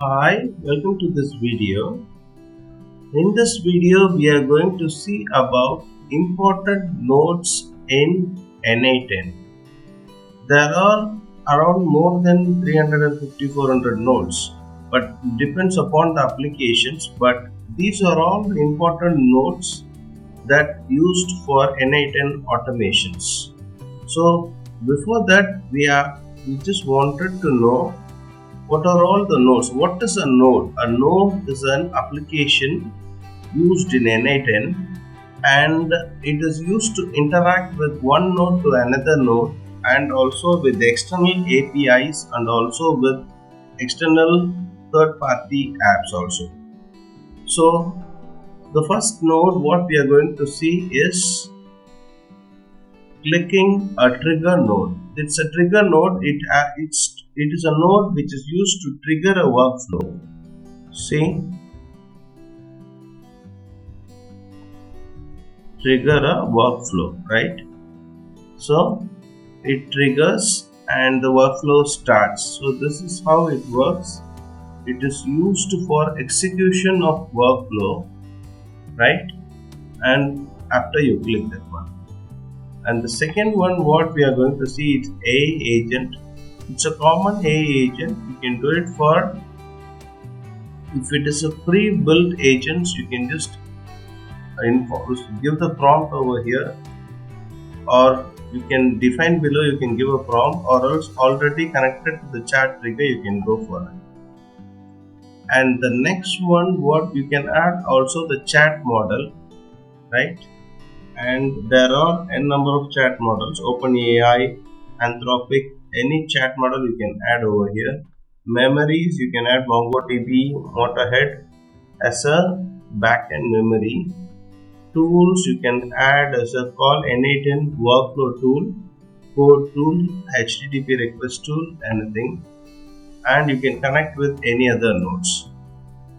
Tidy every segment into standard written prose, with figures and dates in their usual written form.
Hi, welcome to this video. In this video, we are going to see about important nodes in n8n. There are around more than 350-400 nodes, but depends upon the applications. But these are all important nodes that used for n8n automations. So before that, we just wanted to know what are all the nodes? What is a node? A node is an application used in n8n and it is used to interact with one node to another node and also with external APIs and also with external third party apps also. So the first node what we are going to see is clicking a trigger node. It's a trigger node. It is a node which is used to trigger a workflow. See, trigger a workflow, right? So it triggers and the workflow starts. So this is how it works. It is used for execution of workflow, right? And after you click that one. And the second one what we are going to see is A agent. It's a common A agent. You can do it for, if it is a pre-built agent, you can just give the prompt over here, or you can define below, you can give a prompt, or else already connected to the chat trigger you can go for it. And the next one what you can add also the chat model, right? And there are n number of chat models, OpenAI, Anthropic, any chat model you can add over here. Memories, you can add MongoDB, Motorhead as a backend memory. Tools, you can add as a call n8n workflow tool, code tool, HTTP request tool, anything. And you can connect with any other nodes.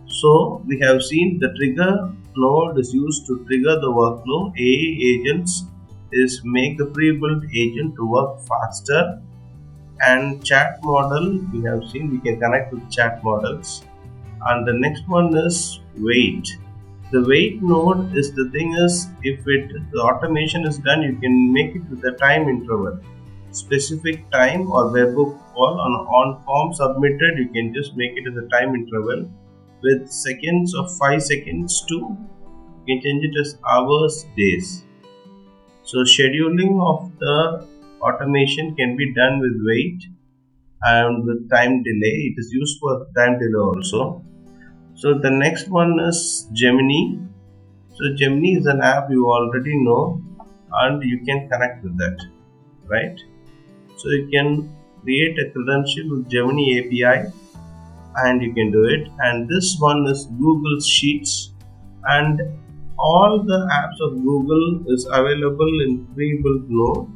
So we have seen the trigger node is used to trigger the workflow. AI agents is make the pre-built agent to work faster, and chat model we have seen we can connect with chat models. And the next one is wait. The wait node is the thing is if the automation is done, you can make it with a time interval, specific time or webhook call on form submitted. You can just make it as a time interval with seconds of 5 seconds to, you can change it as hours, days. So scheduling of the automation can be done with wait and with time delay. It is used for time delay also. So the next one is Gemini. So Gemini is an app you already know and you can connect with that, right? So you can create a credential with Gemini API and you can do it. And this one is Google Sheets, and all the apps of Google is available in pre-built node.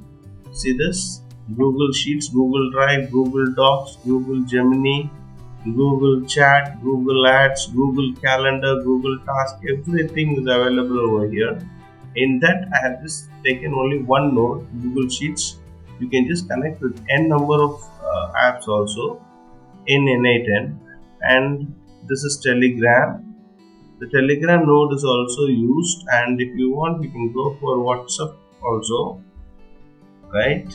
See this: Google Sheets, Google Drive, Google Docs, Google Gemini, Google Chat, Google Ads, Google Calendar, Google Task. Everything is available over here. In that I have just taken only one node, Google Sheets. You can just connect with n number of apps also in n8n. And this is Telegram. The Telegram node is also used, and if you want you can go for WhatsApp also, right?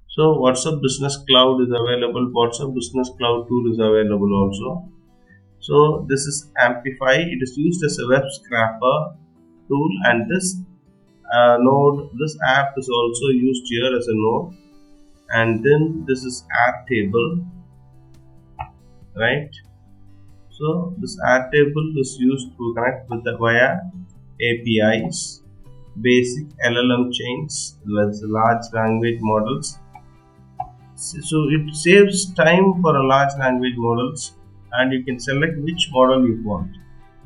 So WhatsApp Business Cloud is available, WhatsApp Business Cloud tool is available also. So this is Amplify. It is used as a web scraper tool, and this this app is also used here as a node. And then this is Airtable, right? So this Airtable is used to connect with the via APIs, basic LLM chains, large language models. So it saves time for a large language models, and you can select which model you want.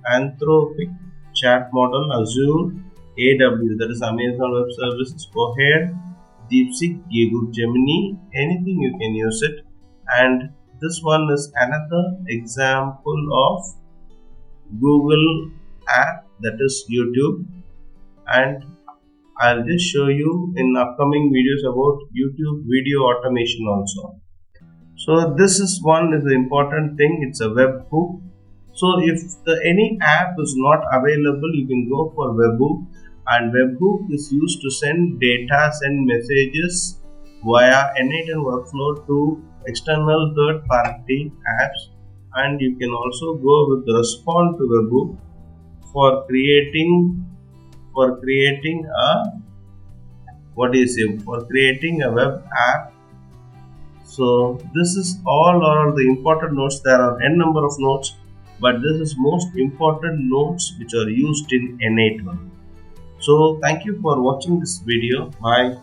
Anthropic chat model, Azure, AWS, that is Amazon Web Services, Cohere, DeepSeek, Google Gemini, anything you can use it. And this one is another example of Google app, that is YouTube. And I'll just show you in upcoming videos about YouTube video automation also. So this is one is the important thing. It's a webhook. So if any app is not available, you can go for Webhook, and Webhook is used to send data, send messages via n8n workflow to external third-party apps, and you can also go with the respond to Webhook for creating a creating a web app. So this is all are the important nodes. There are n number of nodes, but this is most important nodes which are used in n8n. So thank you for watching this video. Bye.